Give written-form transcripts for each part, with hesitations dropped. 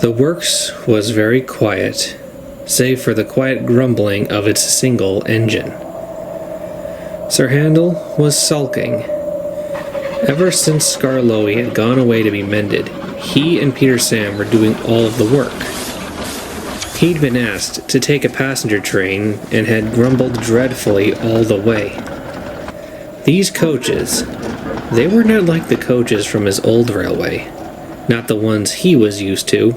The works was very quiet, save for the quiet grumbling of its single engine. Sir Handel was sulking. Ever since Skarloey had gone away to be mended, he and Peter Sam were doing all of the work. He'd been asked to take a passenger train and had grumbled dreadfully all the way. These coaches, they were not like the coaches from his old railway, not the ones he was used to.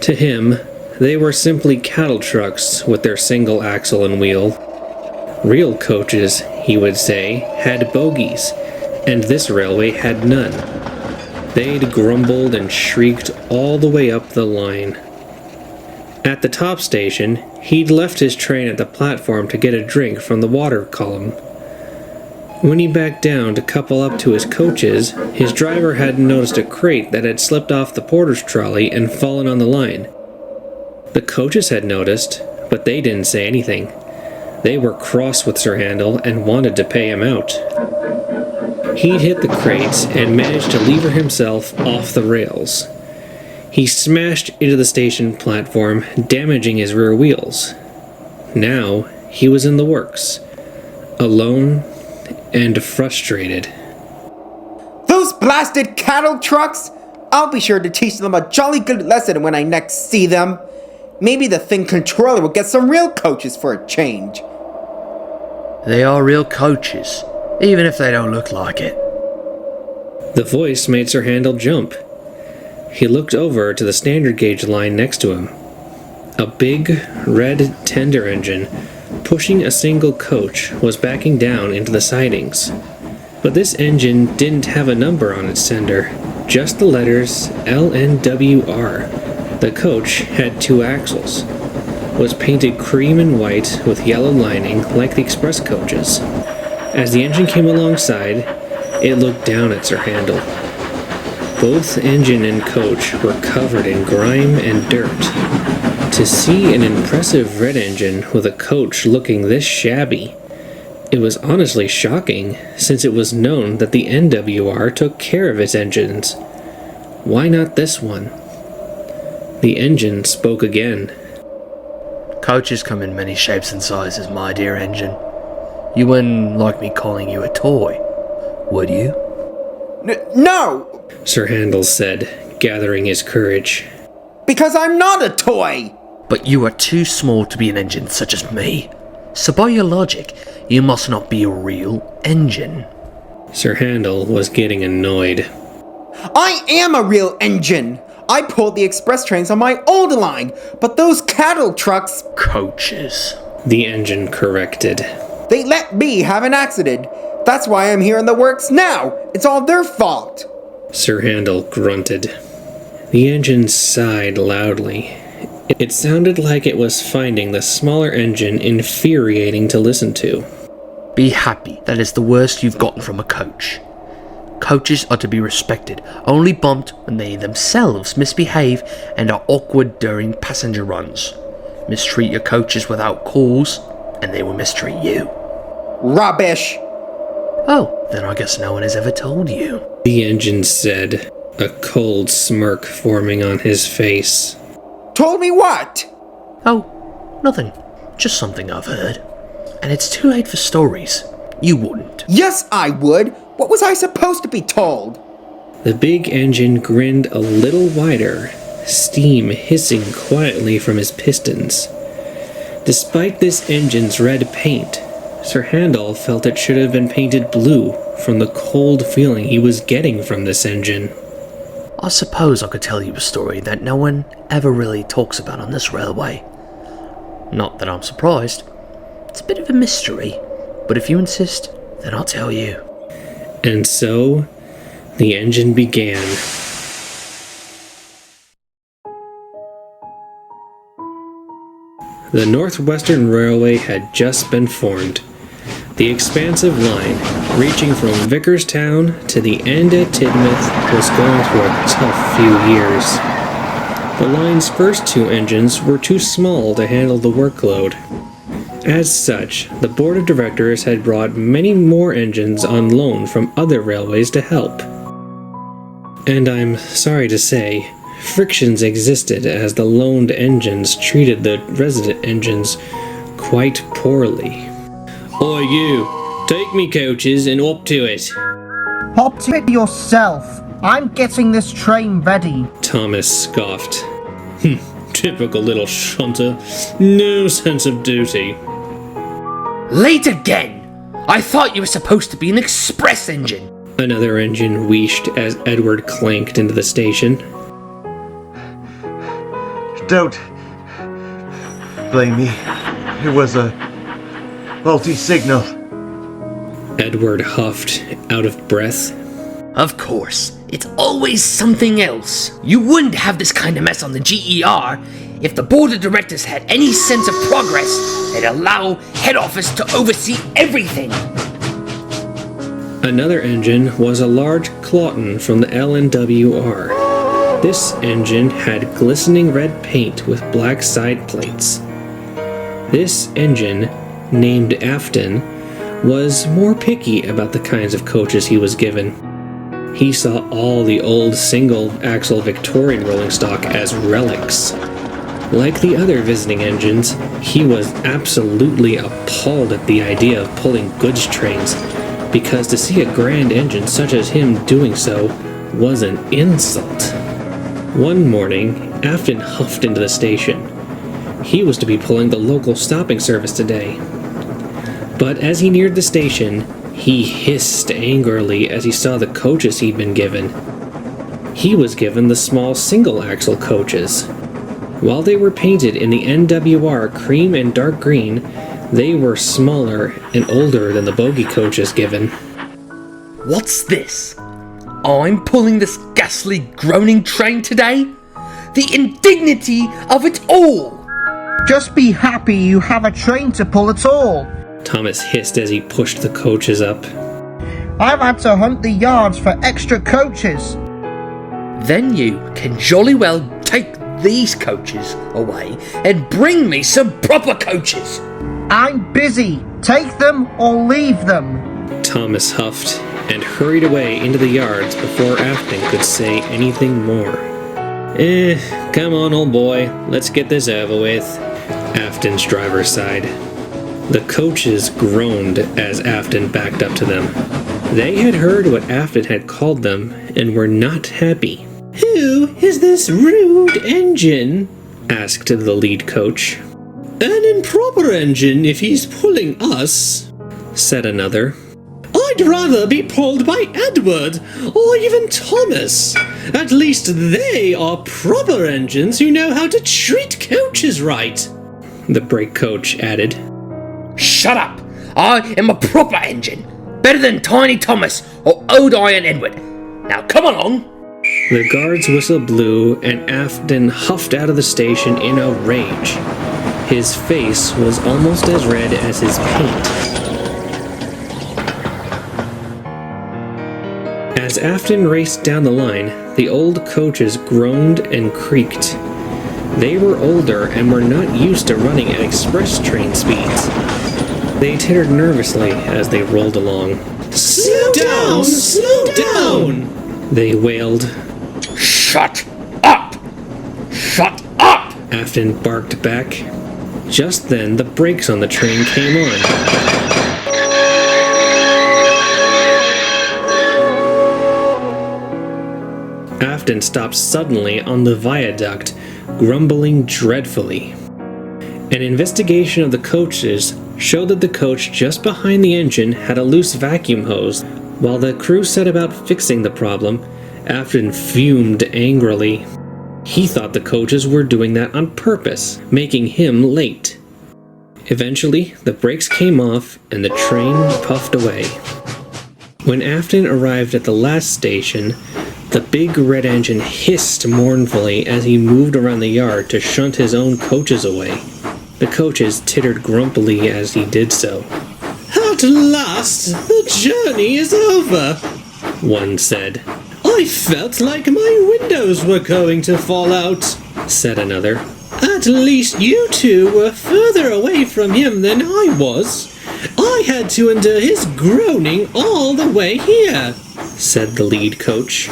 To him, they were simply cattle trucks with their single axle and wheel. Real coaches, he would say, had bogies, and this railway had none. They'd grumbled and shrieked all the way up the line. At the top station, he'd left his train at the platform to get a drink from the water column. When he backed down to couple up to his coaches, his driver hadn't noticed a crate that had slipped off the porter's trolley and fallen on the line. The coaches had noticed, but they didn't say anything. They were cross with Sir Handel and wanted to pay him out. He'd hit the crates and managed to lever himself off the rails. He smashed into the station platform, damaging his rear wheels. Now, he was in the works, alone and frustrated. Those blasted cattle trucks! I'll be sure to teach them a jolly good lesson when I next see them. Maybe the thing controller will get some real coaches for a change. They are real coaches, even if they don't look like it. The voice made Sir Handel jump. He looked over to the standard gauge line next to him. A big, red tender engine, pushing a single coach, was backing down into the sidings. But this engine didn't have a number on its tender, just the letters LNWR. The coach had 2 axles, was painted cream and white with yellow lining like the express coaches. As the engine came alongside, it looked down at Sir Handel. Both engine and coach were covered in grime and dirt. To see an impressive red engine with a coach looking this shabby, it was honestly shocking, since it was known that the NWR took care of its engines. Why not this one? The engine spoke again. Coaches come in many shapes and sizes, my dear engine. You wouldn't like me calling you a toy, would you? No! Sir Handel said, gathering his courage. Because I'm not a toy! But you are too small to be an engine such as me. So by your logic, you must not be a real engine. Sir Handel was getting annoyed. I am a real engine! I pulled the express trains on my old line, but those cattle trucks... Coaches. The engine corrected. They let me have an accident. That's why I'm here in the works now. It's all their fault. Sir Handel grunted. The engine sighed loudly. It sounded like it was finding the smaller engine infuriating to listen to. Be happy that is the worst you've gotten from a coach. Coaches are to be respected, only bumped when they themselves misbehave and are awkward during passenger runs. Mistreat your coaches without cause, and they will mistreat you. Rubbish! Oh, then I guess no one has ever told you. The engine said, a cold smirk forming on his face. Told me what? Oh, nothing. Just something I've heard. And it's too late for stories. You wouldn't. Yes, I would. What was I supposed to be told? The big engine grinned a little wider, steam hissing quietly from his pistons. Despite this engine's red paint, Sir Handel felt it should have been painted blue from the cold feeling he was getting from this engine. I suppose I could tell you a story that no one ever really talks about on this railway. Not that I'm surprised. It's a bit of a mystery, but if you insist, then I'll tell you. And so, the engine began. The Northwestern Railway had just been formed. The expansive line, reaching from Vickerstown to the end at Tidmouth, was going through a tough few years. The line's first 2 engines were too small to handle the workload. As such, the board of directors had brought many more engines on loan from other railways to help. And I'm sorry to say, Frictions existed as the loaned engines treated the resident engines quite poorly. Oi you, take me coaches and up to it, Hop to it yourself. I'm getting this train ready. Thomas scoffed. Typical little shunter, no sense of duty. Late again! I thought you were supposed to be an express engine. Another engine wheeshed as Edward clanked into the station. Don't blame me. It was a faulty signal. Edward huffed, out of breath. Of course, it's always something else. You wouldn't have this kind of mess on the GER if the board of directors had any sense of progress. They'd allow head office to oversee everything. Another engine was a large Clawton from the LNWR. This engine had glistening red paint with black side plates. This engine, named Afton, was more picky about the kinds of coaches he was given. He saw all the old single-axle Victorian rolling stock as relics. Like the other visiting engines, he was absolutely appalled at the idea of pulling goods trains, because to see a grand engine such as him doing so was an insult. One morning, Afton huffed into the station. He was to be pulling the local stopping service today. But as he neared the station, he hissed angrily as he saw the coaches he'd been given. He was given the small single-axle coaches. While they were painted in the NWR cream and dark green, they were smaller and older than the bogie coaches given. What's this? I'm pulling this ghastly groaning train today? The indignity of it all! Just be happy you have a train to pull at all. Thomas hissed as he pushed the coaches up. I've had to hunt the yards for extra coaches. Then you can jolly well take these coaches away and bring me some proper coaches. I'm busy. Take them or leave them. Thomas huffed and hurried away into the yards before Afton could say anything more. Come on, old boy, let's get this over with, Afton's driver sighed. The coaches groaned as Afton backed up to them. They had heard what Afton had called them and were not happy. Who is this rude engine? Asked the lead coach. An improper engine if he's pulling us, said another. I'd rather be pulled by Edward or even Thomas. At least they are proper engines who know how to treat coaches right, the brake coach added. Shut up! I am a proper engine. Better than Tiny Thomas or Old Iron Edward. Now come along! The guard's whistle blew and Afton huffed out of the station in a rage. His face was almost as red as his paint. As Afton raced down the line, the old coaches groaned and creaked. They were older and were not used to running at express train speeds. They tittered nervously as they rolled along. Slow down! Slow down! They wailed. Shut up! Shut up! Afton barked back. Just then, the brakes on the train came on. Afton stopped suddenly on the viaduct, grumbling dreadfully. An investigation of the coaches showed that the coach just behind the engine had a loose vacuum hose. While the crew set about fixing the problem, Afton fumed angrily. He thought the coaches were doing that on purpose, making him late. Eventually, the brakes came off and the train puffed away. When Afton arrived at the last station, the big red engine hissed mournfully as he moved around the yard to shunt his own coaches away. The coaches tittered grumpily as he did so. At last, the journey is over, one said. I felt like my windows were going to fall out, said another. At least you two were further away from him than I was. I had to endure his groaning all the way here, said the lead coach.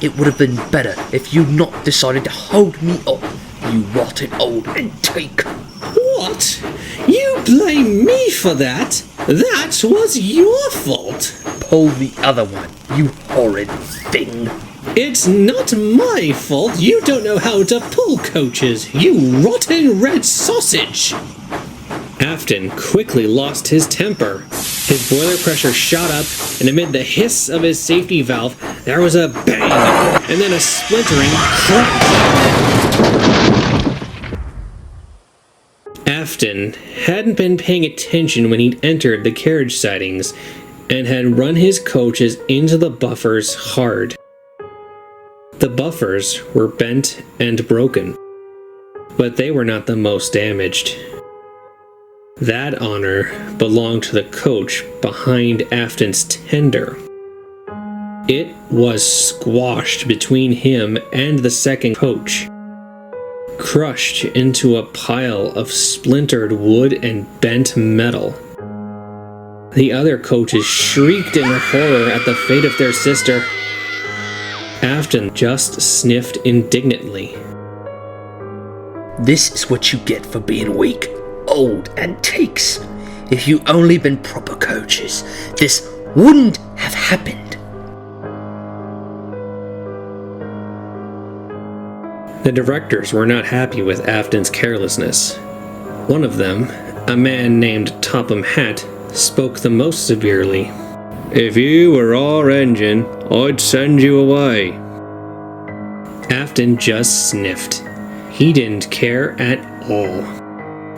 It would have been better if you'd not decided to hold me up, you rotten old antique. What? You blame me for that? That was your fault. Pull the other one, you horrid thing. It's not my fault you don't know how to pull coaches, you rotten red sausage. Afton quickly lost his temper. His boiler pressure shot up, and amid the hiss of his safety valve, there was a bang, and then a splintering crack. Afton hadn't been paying attention when he'd entered the carriage sidings, and had run his coaches into the buffers hard. The buffers were bent and broken, but they were not the most damaged. That honor belonged to the coach behind Afton's tender. It was squashed between him and the second coach, crushed into a pile of splintered wood and bent metal. The other coaches shrieked in horror at the fate of their sister. Afton just sniffed indignantly. This is what you get for being weak, old antiques. If you only been proper coaches, this wouldn't have happened. The directors were not happy with Afton's carelessness. One of them, a man named Topham Hatt, spoke the most severely. If you were our engine, I'd send you away. Afton just sniffed. He didn't care at all.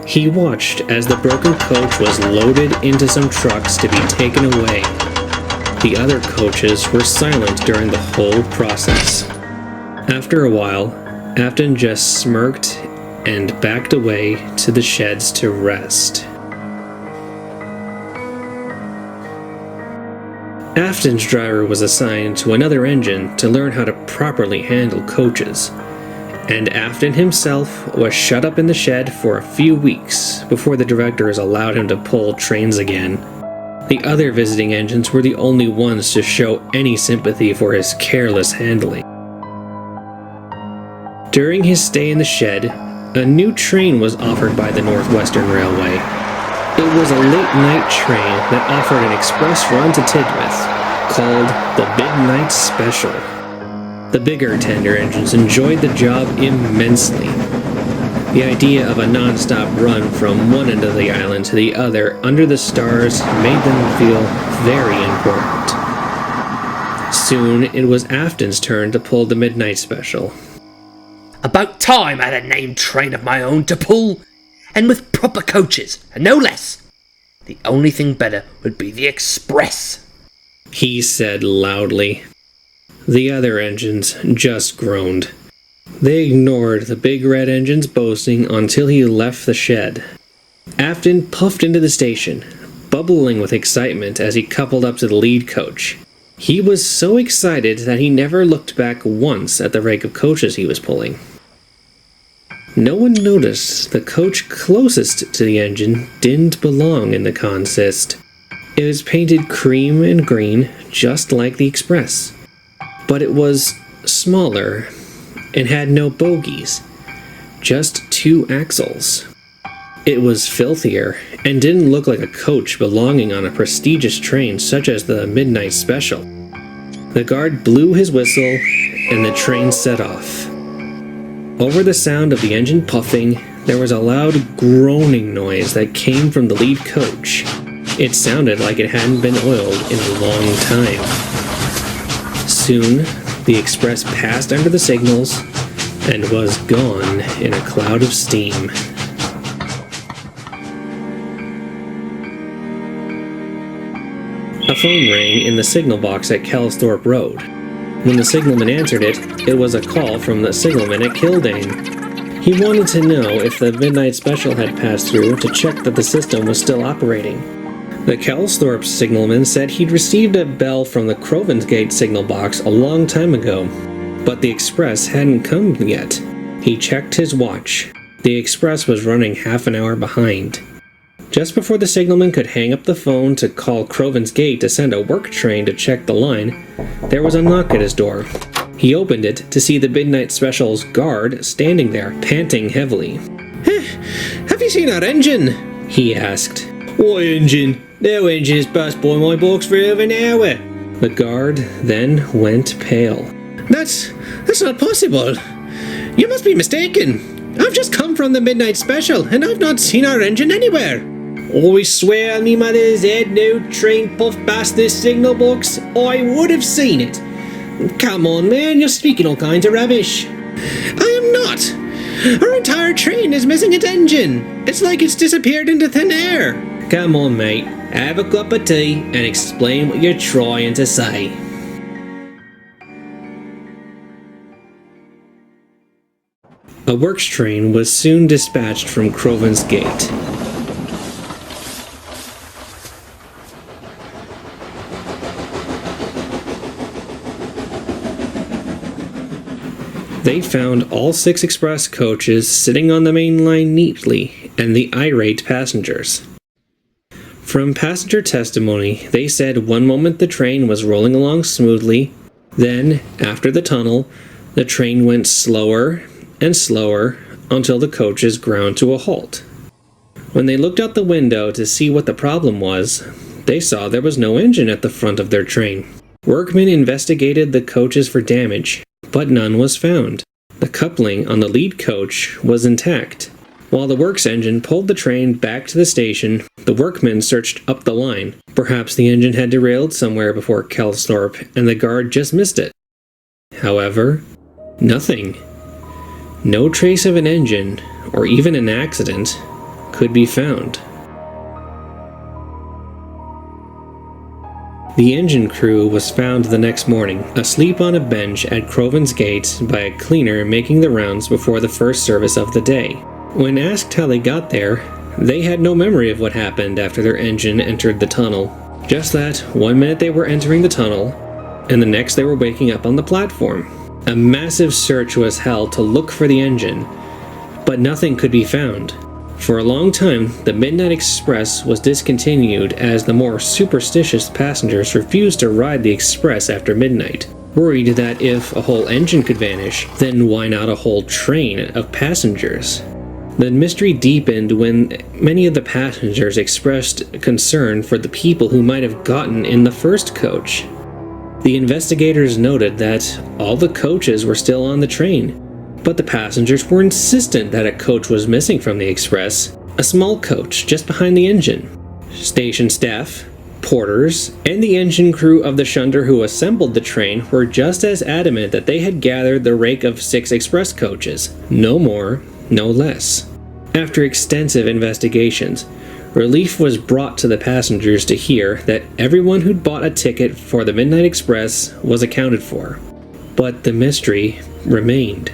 He watched as the broken coach was loaded into some trucks to be taken away. The other coaches were silent during the whole process. After a while, Afton just smirked and backed away to the sheds to rest. Afton's driver was assigned to another engine to learn how to properly handle coaches, and Afton himself was shut up in the shed for a few weeks before the directors allowed him to pull Trainz again. The other visiting engines were the only ones to show any sympathy for his careless handling. During his stay in the shed, a new train was offered by the Northwestern Railway. It was a late-night train that offered an express run to Tidmouth, called the Midnight Special. The bigger tender engines enjoyed the job immensely. The idea of a non-stop run from one end of the island to the other under the stars made them feel very important. Soon it was Afton's turn to pull the Midnight Special. About time I had a named train of my own to pull, and with proper coaches, and no less. The only thing better would be the express, he said loudly. The other engines just groaned. They ignored the big red engine's boasting until he left the shed. Afton puffed into the station, bubbling with excitement as he coupled up to the lead coach. He was so excited that he never looked back once at the rake of coaches he was pulling. No one noticed the coach closest to the engine didn't belong in the consist. It was painted cream and green, just like the Express. But it was smaller and had no bogies, just 2 axles. It was filthier and didn't look like a coach belonging on a prestigious train such as the Midnight Special. The guard blew his whistle and the train set off. Over the sound of the engine puffing, there was a loud groaning noise that came from the lead coach. It sounded like it hadn't been oiled in a long time. Soon, the express passed under the signals and was gone in a cloud of steam. A phone rang in the signal box at Kelsthorpe Road. When the signalman answered it, it was a call from the signalman at Kildane. He wanted to know if the Midnight Special had passed through to check that the system was still operating. The Kelsthorpe signalman said he'd received a bell from the Crovansgate signal box a long time ago, but the express hadn't come yet. He checked his watch. The express was running half an hour behind. Just before the signalman could hang up the phone to call Crovansgate to send a work train to check the line, there was a knock at his door. He opened it to see the Midnight Special's guard standing there, panting heavily. Have you seen our engine? He asked. What engine? No engine has passed by my box for over an hour. The guard then went pale. That's not possible. You must be mistaken. I've just come from the Midnight Special, and I've not seen our engine anywhere. I swear on me mother's head, no train puffed past this signal box, I would have seen it. Come on, man, you're speaking all kinds of rubbish. I am not. Our entire train is missing its engine. It's like it's disappeared into thin air. Come on, mate. Have a cup of tea and explain what you're trying to say. A works train was soon dispatched from Croven's Gate. They found all 6 express coaches sitting on the main line neatly, and the irate passengers. From passenger testimony, they said one moment the train was rolling along smoothly, then, after the tunnel, the train went slower and slower until the coaches ground to a halt. When they looked out the window to see what the problem was, they saw there was no engine at the front of their train. Workmen investigated the coaches for damage, but none was found. The coupling on the lead coach was intact. While the works engine pulled the train back to the station, the workmen searched up the line. Perhaps the engine had derailed somewhere before Kelsthorpe, and the guard just missed it. However, nothing. No trace of an engine, or even an accident, could be found. The engine crew was found the next morning, asleep on a bench at Croven's Gate by a cleaner making the rounds before the first service of the day. When asked how they got there, they had no memory of what happened after their engine entered the tunnel. Just that, one minute they were entering the tunnel, and the next they were waking up on the platform. A massive search was held to look for the engine, but nothing could be found. For a long time, the Midnight Express was discontinued as the more superstitious passengers refused to ride the express after midnight, worried that if a whole engine could vanish, then why not a whole train of passengers? The mystery deepened when many of the passengers expressed concern for the people who might have gotten in the first coach. The investigators noted that all the coaches were still on the train, but the passengers were insistent that a coach was missing from the express, a small coach just behind the engine. Station staff, porters, and the engine crew of the shunder who assembled the train were just as adamant that they had gathered the rake of 6 express coaches, no more, no less. After extensive investigations, relief was brought to the passengers to hear that everyone who'd bought a ticket for the Midnight Express was accounted for. But the mystery remained.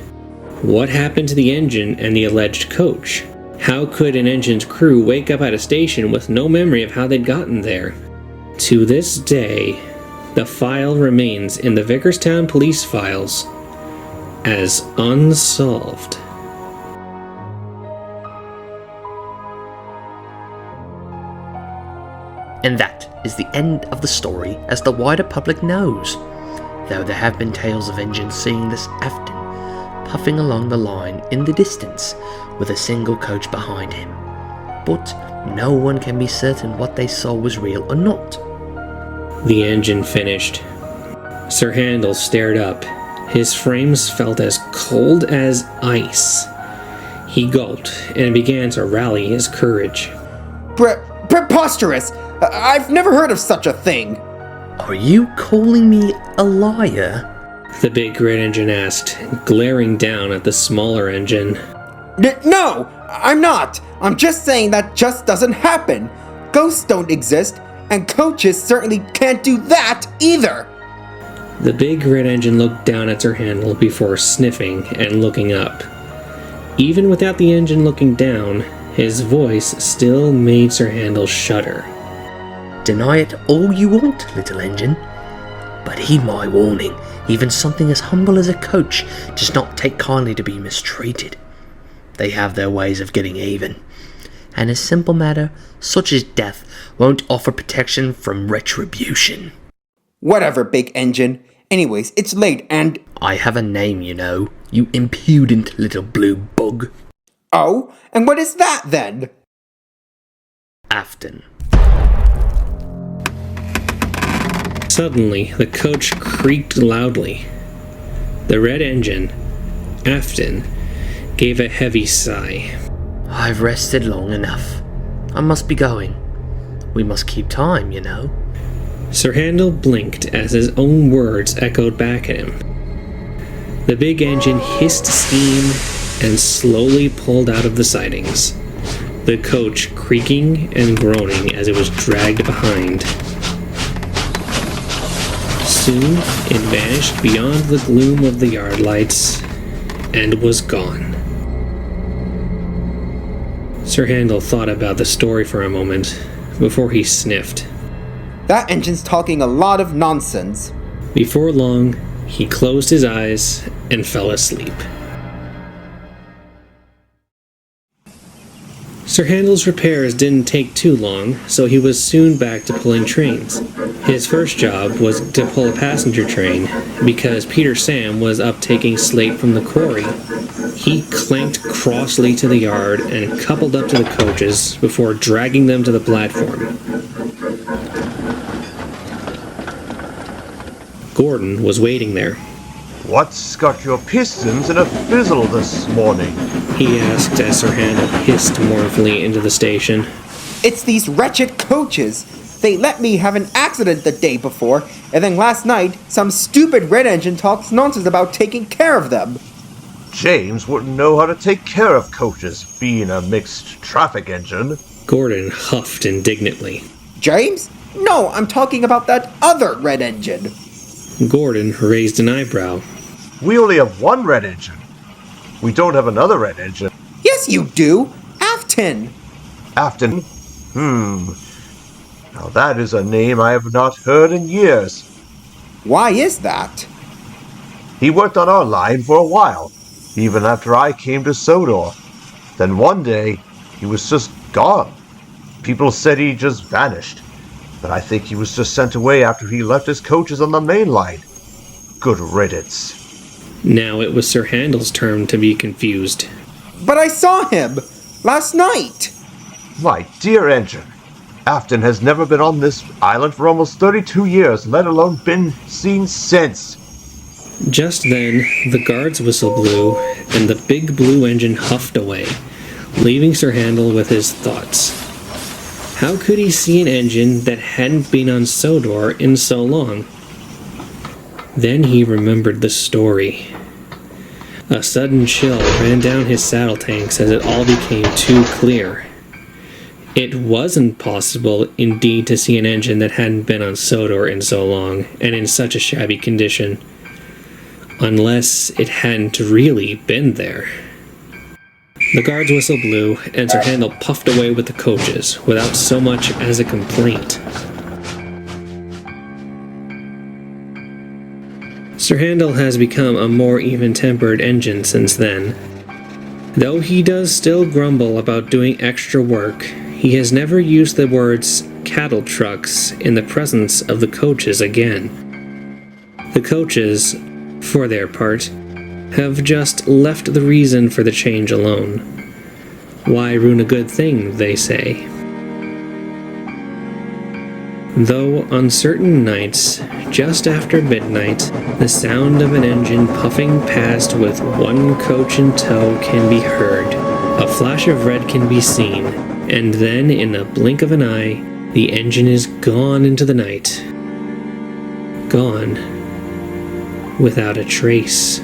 What happened to the engine and the alleged coach? How could an engine's crew wake up at a station with no memory of how they'd gotten there? To this day, the file remains in the Vickerstown police files as unsolved. And that is the end of the story as the wider public knows, though there have been tales of engines seeing this Afton puffing along the line in the distance with a single coach behind him. But no one can be certain what they saw was real or not. The engine finished. Sir Handel stared up. His frames felt as cold as ice. He gulped and began to rally his courage. Preposterous! I've never heard of such a thing! Are you calling me a liar? The big red engine asked, glaring down at the smaller engine. No! I'm not! I'm just saying that just doesn't happen! Ghosts don't exist, and coaches certainly can't do that either! The big red engine looked down at Sir Handel before sniffing and looking up. Even without the engine looking down, his voice still made Sir Handel shudder. Deny it all you want, little engine, but heed my warning. Even something as humble as a coach does not take kindly to be mistreated. They have their ways of getting even, and a simple matter such as death won't offer protection from retribution. Whatever, big engine. Anyways, it's late and... I have a name, you know. You impudent little blue bug. Oh? And what is that then? Afton. Suddenly, the coach creaked loudly. The red engine, Afton, gave a heavy sigh. I've rested long enough. I must be going. We must keep time, you know. Sir Handel blinked as his own words echoed back at him. The big engine hissed steam and slowly pulled out of the sidings, the coach creaking and groaning as it was dragged behind. Soon it vanished beyond the gloom of the yard lights and was gone. Sir Handel thought about the story for a moment before he sniffed. That engine's talking a lot of nonsense. Before long, he closed his eyes and fell asleep. Sir Handel's repairs didn't take too long, so he was soon back to pulling trains. His first job was to pull a passenger train, because Peter Sam was up taking slate from the quarry. He clanked crossly to the yard and coupled up to the coaches before dragging them to the platform. Gordon was waiting there. What's got your pistons in a fizzle this morning? He asked as Sir Handel hissed mournfully into the station. It's these wretched coaches. They let me have an accident the day before, and then last night, some stupid red engine talks nonsense about taking care of them. James wouldn't know how to take care of coaches, being a mixed traffic engine. Gordon huffed indignantly. James? No, I'm talking about that other red engine. Gordon raised an eyebrow. We only have one red engine. We don't have another red engine. Yes, you do. Afton. Afton? Now that is a name I have not heard in years. Why is that? He worked on our line for a while, even after I came to Sodor. Then one day, he was just gone. People said he just vanished, but I think he was just sent away after he left his coaches on the main line. Good riddance. Now it was Sir Handel's turn to be confused. But I saw him last night. My dear engine, Afton has never been on this island for almost 32 years, let alone been seen since. Just then, the guard's whistle blew, and the big blue engine huffed away, leaving Sir Handel with his thoughts. How could he see an engine that hadn't been on Sodor in so long? Then he remembered the story. A sudden chill ran down his saddle tanks as it all became too clear. It wasn't possible, indeed, to see an engine that hadn't been on Sodor in so long, and in such a shabby condition. Unless it hadn't really been there. The guard's whistle blew, and Sir Handel puffed away with the coaches, without so much as a complaint. Sir Handel has become a more even-tempered engine since then. Though he does still grumble about doing extra work, he has never used the words cattle trucks in the presence of the coaches again. The coaches, for their part, have just left the reason for the change alone. Why ruin a good thing, they say. Though on certain nights, just after midnight, the sound of an engine puffing past with one coach in tow can be heard. A flash of red can be seen, and then in a blink of an eye, the engine is gone into the night. Gone without a trace.